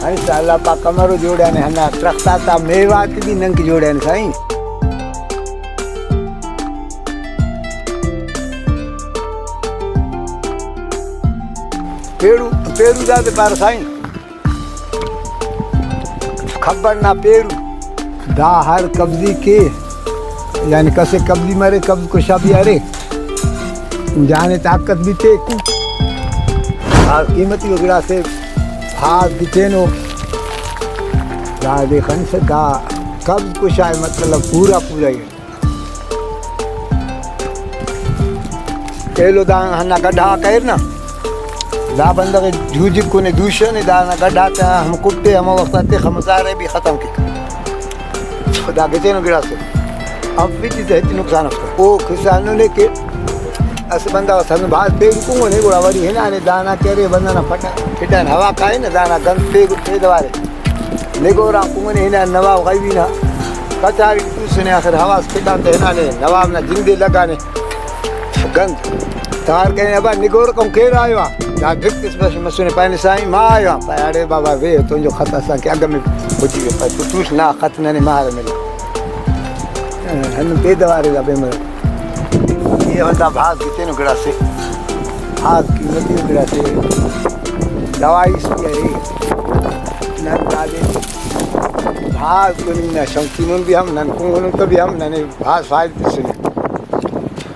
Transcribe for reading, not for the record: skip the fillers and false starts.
हाणे साला पा कमर जोड़िया ने हना ट्रखता ता मेवात भी नंग जोड़िया ने साईं पेरू पेरू जाते पार साईं खबर ना पेरू दा हर कब्जी के यानी कसे कब्जी मारे कब्ज को शाबी अरे जाने ताकत भी थे हाँ कीमती वगैरह से हाथ किथे नो दा देखन से दा कब्ज को शायद मतलब पूरा पूरा ही केलो दा हन्ना गड्ढा कर ना दा बंदा के जूझ को ने दूसरे ने दा ना गड्ढा था हम कुत्ते हम वक्त आते खमसारे भी खत्म के खुदा के नो गिरा से अब भी चीज़ नुकसान होता ओ किसानों ने के ऐसे बंदा सन बात पे को ने गोड़ा वाली है ना ने दाना करे बंदा ना फटा फिटा हवा खाए ना दाना गंद पे दवारे नेगोरा को ने ना नवाब गई भी ना कचारी दूसरे आखिर हवा से फिटा ते ना ने नवाब ना जिंदे लगाने गंद तार के अब निगोर को के आयो या गिफ्ट बस मसने पानी साईं मा आयो पाड़े बाबा वे तो जो खता सा के अग में बुझी पे तू ना खत ने मार में हन पे दवारे जा बेमर ये बंदा भाग किते नो गड़ा से भाग की नदी गड़ा से दवाई से रे न दादे भाग को ना शौकीन भी हम नन को तो भी हम ने भाग फाइल से